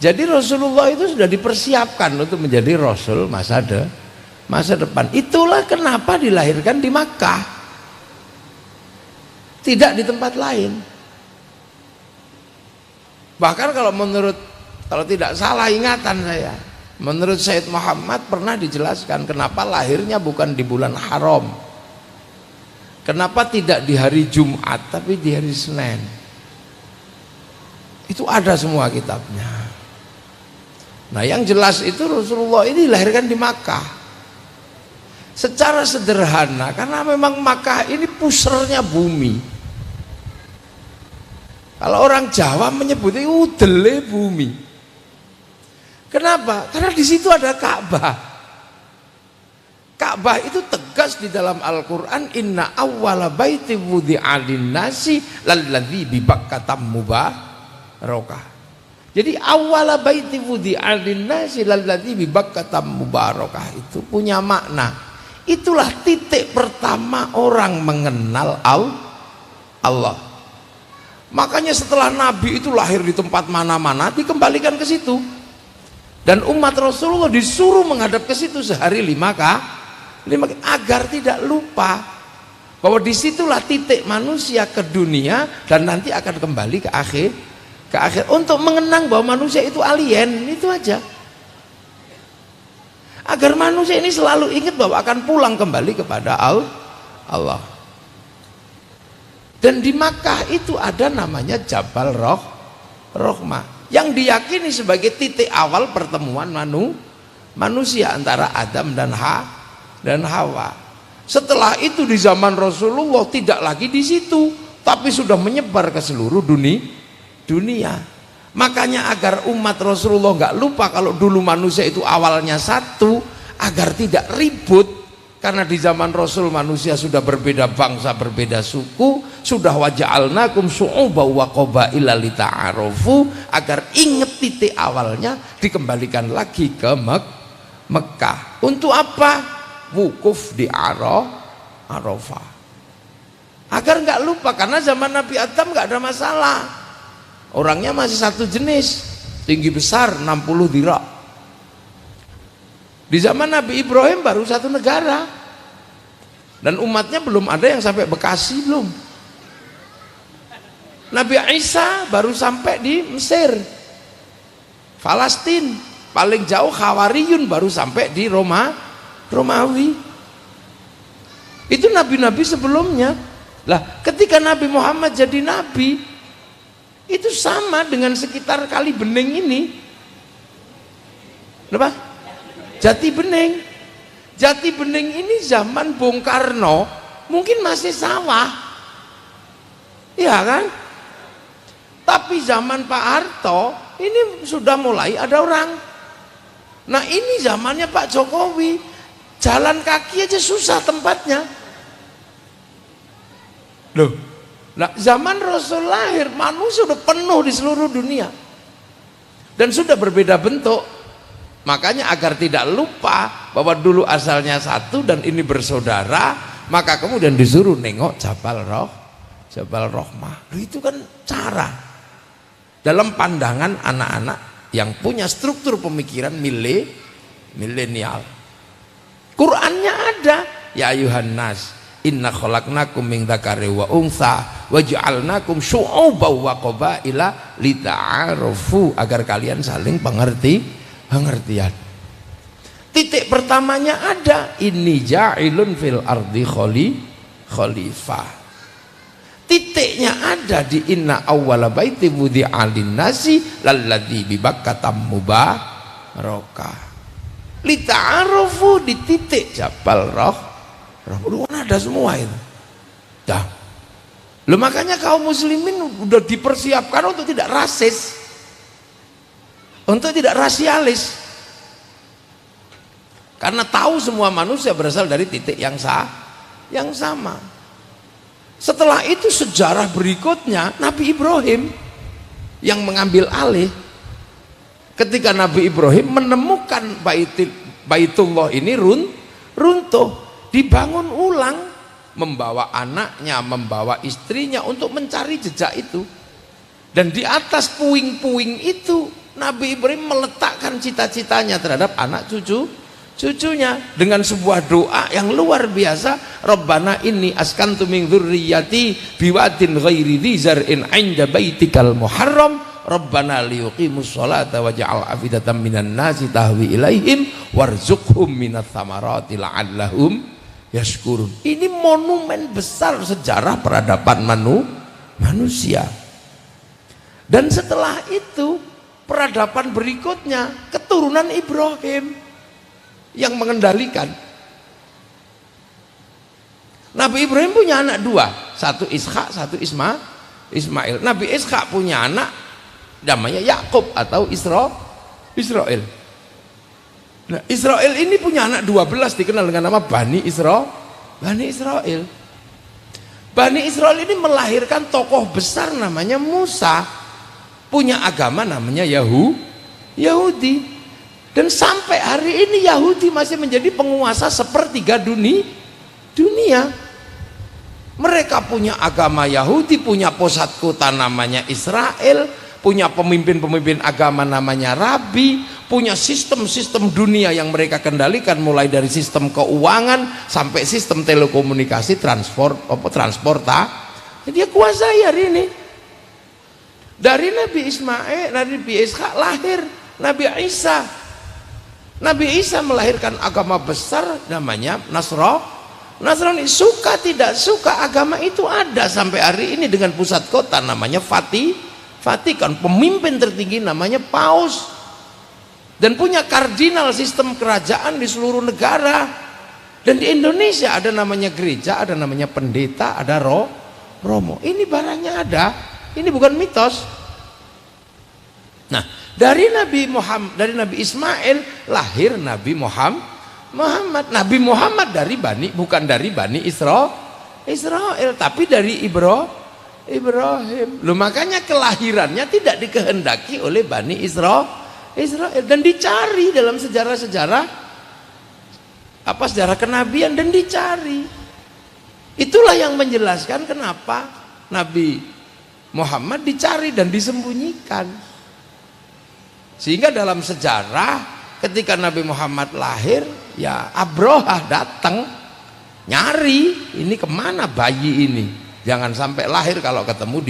Jadi Rasulullah itu sudah dipersiapkan untuk menjadi Rasul masa depan. Itulah kenapa dilahirkan di Makkah, tidak di tempat lain. Bahkan kalau tidak salah ingatan saya, menurut Sayyid Muhammad pernah dijelaskan kenapa lahirnya bukan di bulan haram, kenapa tidak di hari Jumat tapi di hari Senin. Itu ada semua kitabnya. Nah yang jelas itu Rasulullah ini dilahirkan di Makkah secara sederhana karena memang Makkah ini pusernya bumi. Kalau orang Jawa menyebutnya udele bumi. Kenapa? Karena di situ ada Ka'bah. Ka'bah itu tegas di dalam Al-Quran, inna awwala baiti wudi'a lin-nasi lalladzi bi Bakkatam mubarakah. Jadi awwala baiti wudi'a lin-nasi lalladzi bi Bakkatam mubarakah itu punya makna. Itulah titik pertama orang mengenal Allah. Makanya setelah Nabi itu lahir di tempat mana-mana dikembalikan ke situ. Dan umat Rasulullah disuruh menghadap ke situ sehari 5 kali agar tidak lupa bahwa disitulah titik manusia ke dunia dan nanti akan kembali ke akhir untuk mengenang bahwa manusia itu alien, itu aja. Agar manusia ini selalu ingat bahwa akan pulang kembali kepada Allah. Dan di Makkah itu ada namanya Jabal Rahmah yang diyakini sebagai titik awal pertemuan manusia antara Adam dan Hawa. Setelah itu di zaman Rasulullah tidak lagi di situ, tapi sudah menyebar ke seluruh dunia. Makanya agar umat Rasulullah nggak lupa kalau dulu manusia itu awalnya satu, agar tidak ribut, karena di zaman Rasul manusia sudah berbeda bangsa, berbeda suku, sudah waja'alnakum syu'uban wa qabaila lita'arufu, agar ingat titik awalnya dikembalikan lagi ke Mekah. Untuk apa? Wukuf di Arafah. Agar nggak lupa, karena zaman Nabi Adam nggak ada masalah. Orangnya masih satu jenis, tinggi besar 60 dhira. Di zaman Nabi Ibrahim baru satu negara. Dan umatnya belum ada yang sampai Bekasi, belum. Nabi Isa baru sampai di Mesir, Palestina. Paling jauh Khawariyun baru sampai di Romawi. Itu nabi-nabi sebelumnya. Lah ketika Nabi Muhammad jadi nabi, itu sama dengan sekitar Kali Bening ini. Kenapa? Jati Bening. Jati Bening ini zaman Bung Karno mungkin masih sawah, iya kan? Tapi zaman Pak Harto ini sudah mulai ada orang. Nah ini zamannya Pak Jokowi, jalan kaki aja susah tempatnya. Loh, nah zaman Rasul lahir manusia sudah penuh di seluruh dunia dan sudah berbeda bentuk. Makanya agar tidak lupa bahwa dulu asalnya satu dan ini bersaudara, maka kemudian disuruh nengok Jabal Rahmah. Itu kan cara dalam pandangan anak-anak yang punya struktur pemikiran milenial. Qur'annya ada, ya ayuhan nas inna khalaqnakum min dzakari wa untha wa ja'alnakum syu'uban wa qabaila lita'arufu, agar kalian saling pengertian. Titik pertamanya ada, inni ja'ilun fil ardi khalifah. Titiknya ada di inna awwala baiti wudi'a lin-nasi lalladzi bi Bakkatam mubarakah. Lita'arufu, di titik Jabal Rahmah ada semua itu. Dah. Loh, makanya kaum muslimin udah dipersiapkan untuk tidak rasis, untuk tidak rasialis, karena tahu semua manusia berasal dari titik yang sama. Setelah itu sejarah berikutnya Nabi Ibrahim yang mengambil alih. Ketika Nabi Ibrahim menemukan Baitullah ini runtuh, dibangun ulang, membawa anaknya, membawa istrinya untuk mencari jejak itu. Dan di atas puing-puing itu Nabi Ibrahim meletakkan cita-citanya terhadap anak cucunya dengan sebuah doa yang luar biasa. Rabbana inni askantu min dzurriyyati biwadin ghairi dzi zar'in 'inda baitikal muharram Rabbana liyuqimus sholata waj'al afidatan minan nasi tahwi ilaihim warzuqhum minats tsamarati la'allahum yashkurun. Ini monumen besar sejarah peradaban manusia. Dan setelah itu peradaban berikutnya keturunan Ibrahim yang mengendalikan. Nabi Ibrahim punya anak dua, satu Ishak, satu Ismail. Nabi Ishak punya anak namanya Yakub atau Israel. Nah, Israel ini punya anak 12 dikenal dengan nama Bani Israel. Bani Israel ini melahirkan tokoh besar namanya Musa, punya agama namanya Yahudi. Dan sampai hari ini Yahudi masih menjadi penguasa sepertiga dunia. Mereka punya agama Yahudi, punya pusat kota namanya Israel, punya pemimpin-pemimpin agama namanya Rabi, punya sistem-sistem dunia yang mereka kendalikan, mulai dari sistem keuangan sampai sistem telekomunikasi, transportasi. Dia kuasai hari ini. Dari Nabi Ismail, Nabi Ishak lahir Nabi Isa. Nabi Isa melahirkan agama besar namanya Nasrani. Suka tidak suka agama itu ada sampai hari ini dengan pusat kota namanya Vatikan, pemimpin tertinggi namanya Paus, dan punya kardinal sistem kerajaan di seluruh negara. Dan di Indonesia ada namanya gereja, ada namanya pendeta, ada romo. Ini barangnya ada, ini bukan mitos. Nah, dari Nabi Ismail lahir Nabi Muhammad. Nabi Muhammad bukan dari Bani Israel, tapi dari Ibrahim. Loh, makanya kelahirannya tidak dikehendaki oleh Bani Israel dan dicari dalam sejarah kenabian, dan dicari. Itulah yang menjelaskan kenapa Nabi Muhammad dicari dan disembunyikan. Sehingga dalam sejarah ketika Nabi Muhammad lahir, ya Abrohah datang nyari, ini kemana bayi ini, jangan sampai lahir, kalau ketemu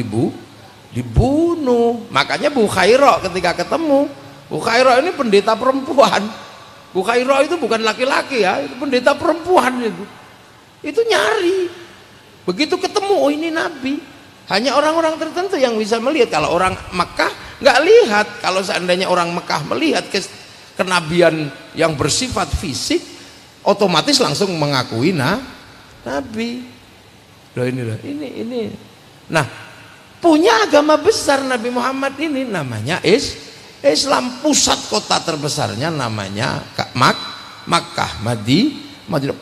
dibunuh. Makanya Bukhairo ketika ketemu, Bukhairo ini pendeta perempuan. Bukhairo itu bukan laki-laki ya, itu pendeta perempuan itu nyari. Begitu ketemu, oh ini Nabi. Hanya orang-orang tertentu yang bisa melihat. Kalau orang Mekah nggak lihat. Kalau seandainya orang Mekah melihat kenabian yang bersifat fisik, otomatis langsung mengakui Nabi. Loh ini. Nah, punya agama besar Nabi Muhammad ini namanya Islam. Pusat kota terbesarnya namanya Makkah, Madinah.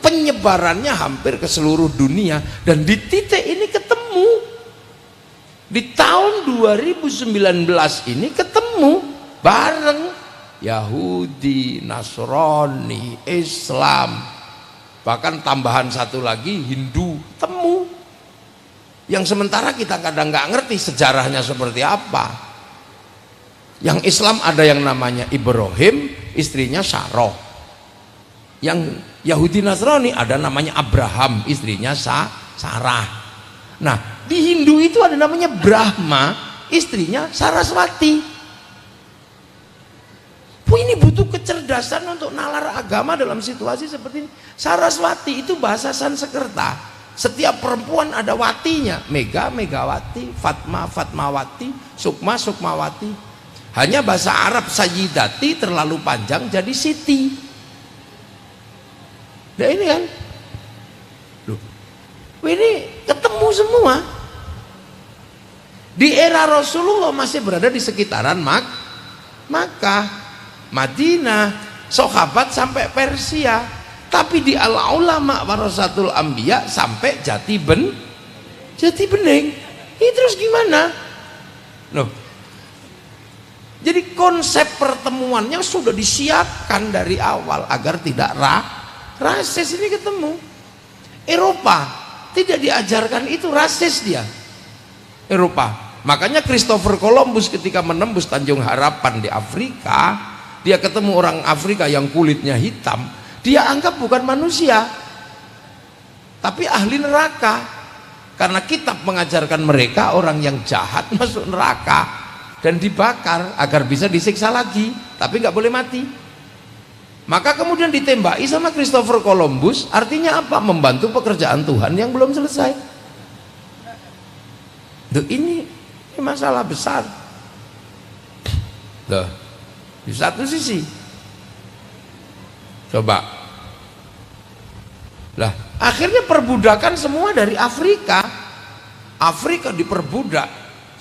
Penyebarannya hampir ke seluruh dunia, dan di titik ini ketemu. Di tahun 2019 ini ketemu bareng Yahudi, Nasrani, Islam, bahkan tambahan satu lagi Hindu temu. Yang sementara kita kadang nggak ngerti sejarahnya seperti apa. Yang Islam ada yang namanya Ibrahim, istrinya Saroh. Yang Yahudi Nasrani ada namanya Abraham, istrinya Sarah. Nah, di Hindu itu ada namanya Brahma, istrinya Saraswati. Ini butuh kecerdasan untuk nalar agama dalam situasi seperti ini. Saraswati itu bahasa Sanskerta. Setiap perempuan ada watinya. Mega, Megawati, Fatma, Fatmawati, Sukma, Sukmawati. Hanya bahasa Arab Sayyidati terlalu panjang jadi Siti. Nah ini kan, loh, ini ketemu semua. Di era Rasulullah masih berada di sekitaran Makkah, Madinah, sahabat sampai Persia. Tapi di al-ulama warasatul anbiya sampai Jati Bening. Ini terus gimana? Loh, jadi konsep pertemuannya sudah disiapkan dari awal agar tidak rasis. Ini ketemu. Eropa tidak diajarkan itu, rasis dia. Eropa Makanya Christopher Columbus ketika menembus Tanjung Harapan di Afrika, dia ketemu orang Afrika yang kulitnya hitam, dia anggap bukan manusia tapi ahli neraka, karena kitab mengajarkan mereka orang yang jahat masuk neraka dan dibakar agar bisa disiksa lagi, tapi nggak boleh mati. Maka kemudian ditembaki sama Christopher Columbus. Artinya apa? Membantu pekerjaan Tuhan yang belum selesai. Duh, ini masalah besar. Duh, di satu sisi coba lah, akhirnya perbudakan semua dari Afrika. Afrika diperbudak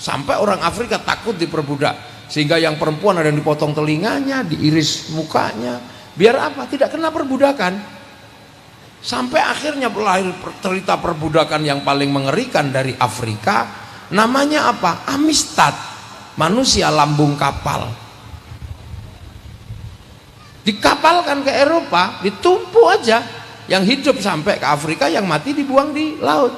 sampai orang Afrika takut diperbudak, sehingga yang perempuan ada yang dipotong telinganya, diiris mukanya. Biar apa? Tidak kena perbudakan. Sampai akhirnya lahir cerita perbudakan yang paling mengerikan dari Afrika. Namanya apa? Amistad, manusia lambung kapal. Dikapalkan ke Eropa, ditumpu aja. Yang hidup sampai ke Afrika, yang mati dibuang di laut.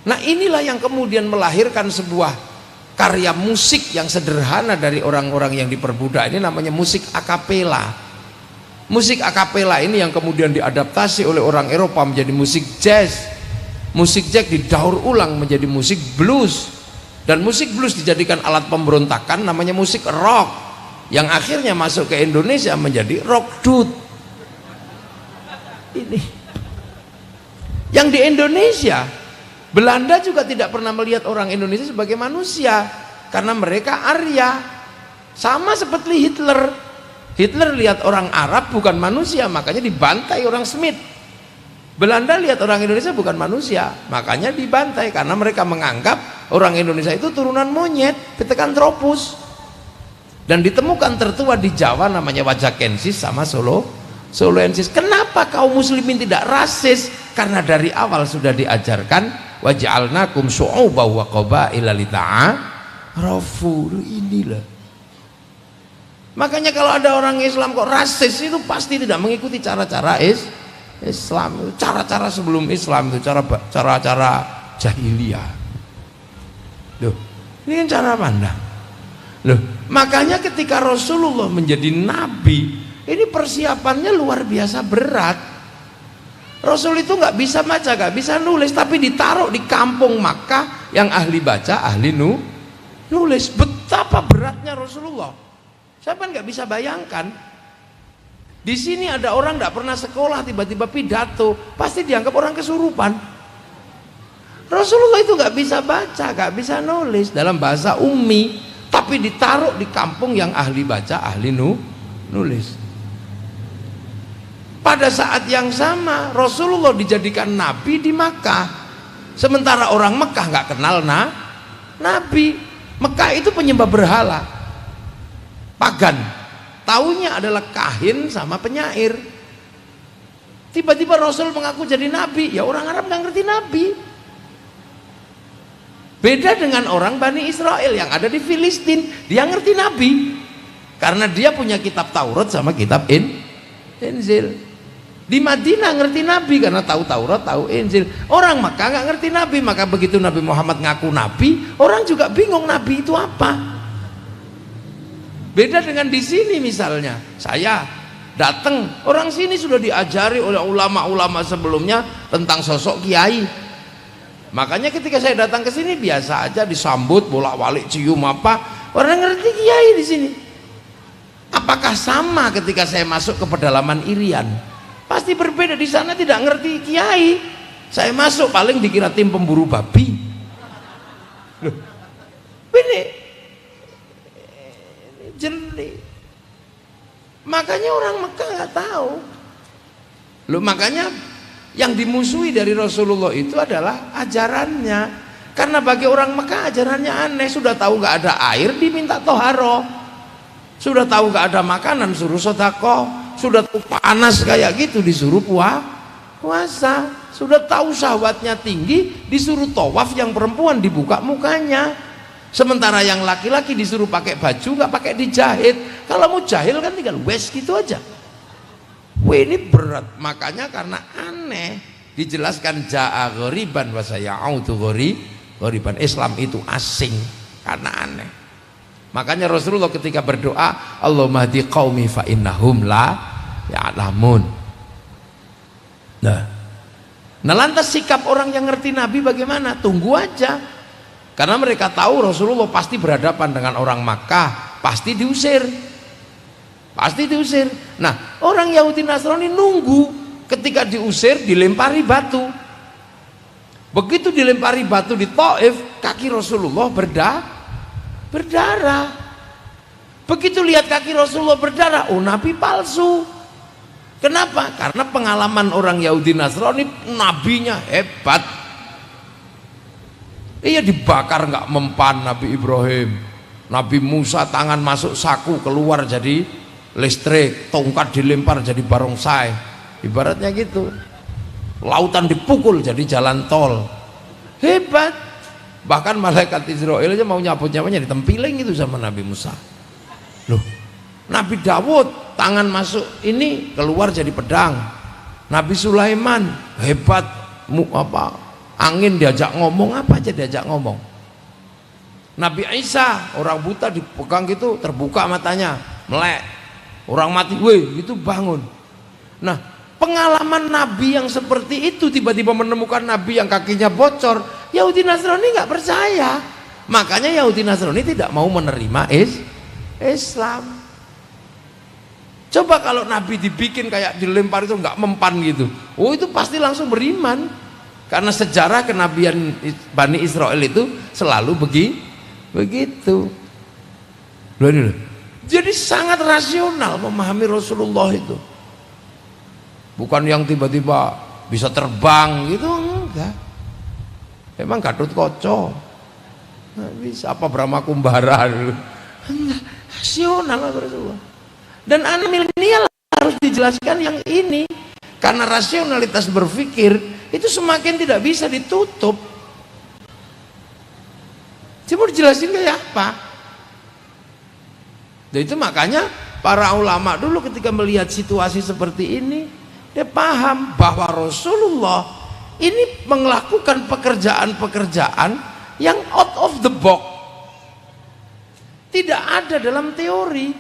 Nah, inilah yang kemudian melahirkan sebuah karya musik yang sederhana dari orang-orang yang diperbudak. Ini namanya musik akapela. Musik akapela ini yang kemudian diadaptasi oleh orang Eropa menjadi musik jazz. Musik jazz didaur ulang menjadi musik blues, dan musik blues dijadikan alat pemberontakan, namanya musik rock, yang akhirnya masuk ke Indonesia menjadi rock dut. Ini yang di Indonesia, Belanda juga tidak pernah melihat orang Indonesia sebagai manusia, karena mereka Arya. Sama seperti Hitler. Hitler lihat orang Arab bukan manusia, makanya dibantai orang Smith. Belanda lihat orang Indonesia bukan manusia, makanya dibantai, karena mereka menganggap orang Indonesia itu turunan monyet, Pithecanthropus. Dan ditemukan tertua di Jawa namanya Wajakensis sama Soloensis. Kenapa kaum muslimin tidak rasis? Karena dari awal sudah diajarkan waj'alnakum syu'uban wa qabaila lita'arafu. Inilah. Makanya kalau ada orang Islam kok rasis, itu pasti tidak mengikuti cara-cara Islam, cara-cara sebelum Islam itu, cara-cara jahiliyah. Loh, ini kan cara pandang. Loh, makanya ketika Rasulullah menjadi nabi, ini persiapannya luar biasa berat. Rasul itu nggak bisa baca, nggak bisa nulis, tapi ditaruh di kampung Makkah yang ahli baca, ahli nulis. Betapa beratnya Rasulullah. Siapa nggak bisa bayangkan? Di sini ada orang nggak pernah sekolah, tiba-tiba pidato, pasti dianggap orang kesurupan. Rasulullah itu nggak bisa baca, nggak bisa nulis dalam bahasa ummi, tapi ditaruh di kampung yang ahli baca, ahli nulis. Pada saat yang sama Rasulullah dijadikan nabi di Makkah, sementara orang Makkah nggak kenal nabi. Makkah itu penyembah berhala, pagan, taunya adalah kahin sama penyair. Tiba-tiba Rasul mengaku jadi nabi, ya orang Arab nggak ngerti nabi. Beda dengan orang Bani Israel yang ada di Filistin, dia ngerti nabi karena dia punya kitab Taurat sama kitab Injil. Di Madinah ngerti Nabi karena tahu Taurat, tahu Injil. Orang Makkah nggak ngerti Nabi, maka begitu Nabi Muhammad ngaku Nabi, orang juga bingung Nabi itu apa. Beda dengan di sini misalnya, saya datang, orang sini sudah diajari oleh ulama-ulama sebelumnya tentang sosok kiai. Makanya ketika saya datang ke sini biasa aja disambut, bolak-balik cium apa, orang ngerti kiai di sini. Apakah sama ketika saya masuk ke pedalaman Irian? Pasti berbeda. Di sana tidak ngerti kiai, saya masuk paling dikira tim pemburu babi. Loh, ini jeli. Makanya orang Mekah nggak tahu. Loh, makanya yang dimusuhi dari Rasulullah itu adalah ajarannya. Karena bagi orang Mekah ajarannya aneh. Sudah tahu nggak ada air, diminta toharoh. Sudah tahu nggak ada makanan, suruh sedekah. Sudah tahu panas kayak gitu, disuruh puasa. Sudah tahu syahwatnya tinggi, disuruh tawaf, yang perempuan dibuka mukanya. Sementara yang laki-laki disuruh pakai baju, nggak pakai dijahit. Kalau mau jahil kan tinggal wes gitu aja. Wah, ini berat. Makanya karena aneh, dijelaskan ja'a ghoriban wa saya'udu ghariban. Islam itu asing karena aneh. Makanya Rasulullah ketika berdoa, Allahumma hdi qaumi fa innahum la ya'lamun. Nah, lantas sikap orang yang ngerti Nabi bagaimana? Tunggu aja. Karena mereka tahu Rasulullah pasti berhadapan dengan orang Makkah, pasti diusir. Pasti diusir. Nah, orang Yahudi Nasrani nunggu, ketika diusir dilempari batu. Begitu dilempari batu di Taif, kaki Rasulullah berdarah. Begitu lihat kaki Rasulullah berdarah, oh Nabi palsu. Kenapa? Karena pengalaman orang Yahudi Nasrani, nabinya hebat. Iya, dibakar nggak mempan Nabi Ibrahim. Nabi Musa tangan masuk saku keluar jadi listrik, tongkat dilempar jadi barongsai, ibaratnya gitu. Lautan dipukul jadi jalan tol, hebat. Bahkan malaikat Israel aja mau nyabut-nyabutnya ditempiling itu sama Nabi Musa. Loh, Nabi Dawud tangan masuk ini keluar jadi pedang. Nabi Sulaiman hebat, angin diajak ngomong apa aja diajak ngomong. Nabi Isa orang buta dipegang gitu terbuka matanya, melek. Orang mati, weh, itu bangun. Nah, pengalaman Nabi yang seperti itu tiba-tiba menemukan Nabi yang kakinya bocor, Yahudi Nasrani nggak percaya. Makanya Yahudi Nasrani tidak mau menerima Islam. Coba kalau Nabi dibikin kayak dilempar itu nggak mempan gitu, oh itu pasti langsung beriman. Karena sejarah kenabian Bani Israel itu selalu begitu. Loh. Jadi sangat rasional memahami Rasulullah itu. Bukan yang tiba-tiba bisa terbang gitu, enggak. Emang Gatot Kaca nggak bisa, apa Brahma Kumbara dulu, enggak. Rasional Rasulullah. Dan anak milenial harus dijelaskan yang ini, karena rasionalitas berpikir itu semakin tidak bisa ditutup. Coba dijelasin kayak apa? Dan itu makanya para ulama dulu ketika melihat situasi seperti ini, dia paham bahwa Rasulullah ini melakukan pekerjaan-pekerjaan yang out of the box, tidak ada dalam teori.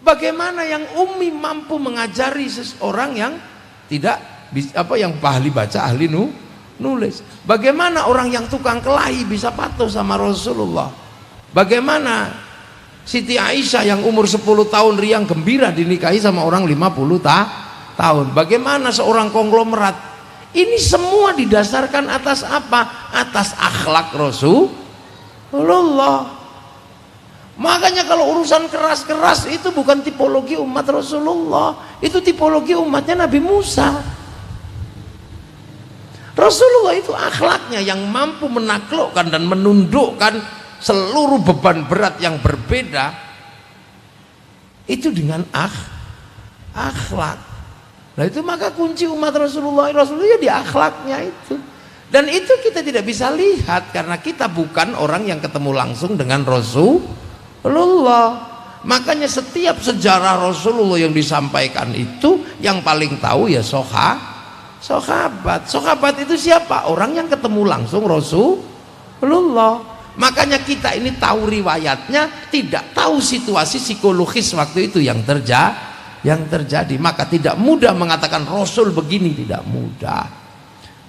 Bagaimana yang umi mampu mengajari seseorang yang tidak yang ahli baca, ahli nulis? Bagaimana orang yang tukang kelahi bisa patuh sama Rasulullah? Bagaimana Siti Aisyah yang umur 10 tahun riang gembira dinikahi sama orang 50 tahun? Bagaimana seorang konglomerat? Ini semua didasarkan atas apa? Atas akhlak Rasulullah. Makanya kalau urusan keras-keras itu bukan tipologi umat Rasulullah, itu tipologi umatnya Nabi Musa. Rasulullah itu akhlaknya yang mampu menaklukkan dan menundukkan seluruh beban berat yang berbeda itu dengan akhlak. Nah itu maka kunci umat Rasulullah ya di akhlaknya itu. Dan itu kita tidak bisa lihat karena kita bukan orang yang ketemu langsung dengan Rasulullah. Makanya setiap sejarah Rasulullah yang disampaikan itu yang paling tahu ya sahabat. Sahabat itu siapa? Orang yang ketemu langsung Rasulullah. Makanya kita ini tahu riwayatnya, tidak tahu situasi psikologis waktu itu yang terjadi. Maka tidak mudah mengatakan Rasul begini, tidak mudah.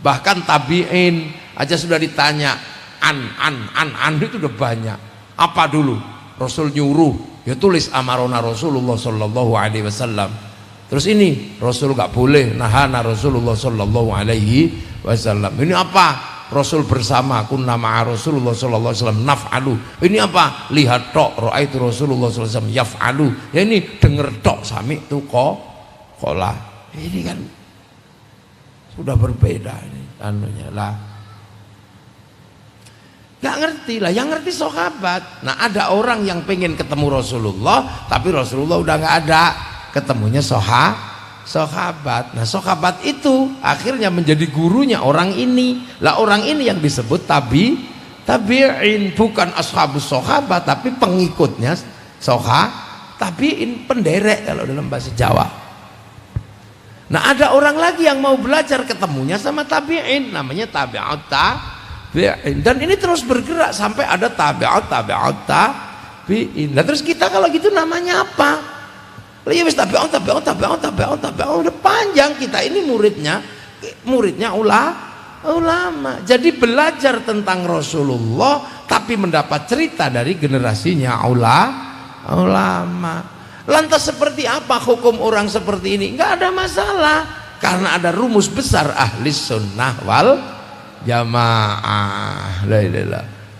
Bahkan tabi'in aja sudah ditanya an itu udah banyak. Apa dulu? Rasul nyuruh, ya tulis amarona Rasulullah sallallahu alaihi wasallam. Terus ini Rasul gak boleh, nahana Rasulullah sallallahu alaihi wasallam. Ini apa? Rasul bersama, kunna ma'a Rasulullah sallallahu alaihi wasallam naf'alu. Ini apa? Lihat tok, ra'aitu Rasulullah sallallahu alaihi wasallam yaf'alu. Ya ini denger tok, sami tu kola. Ini kan sudah berbeda ini anunya lah. Gak ngerti lah, yang ngerti sahabat. Nah ada orang yang pengen ketemu Rasulullah, tapi Rasulullah udah gak ada, ketemunya sahabat. Nah sahabat itu akhirnya menjadi gurunya orang ini. Lah orang ini yang disebut tabi'in, bukan ashabus sahabat tapi pengikutnya tabi'in, penderek kalau dalam bahasa Jawa. Nah ada orang lagi yang mau belajar, ketemunya sama tabi'in, namanya Dan ini terus bergerak sampai ada tabi'ut tabi'in. Nah, terus kita kalau gitu namanya apa? Ya wis tabi'ut udah panjang. Kita ini muridnya ulama. Jadi belajar tentang Rasulullah tapi mendapat cerita dari generasinya ulama. Lantas seperti apa hukum orang seperti ini? Enggak ada masalah karena ada rumus besar ahli sunnah wal jamaah. La ilaha illallah.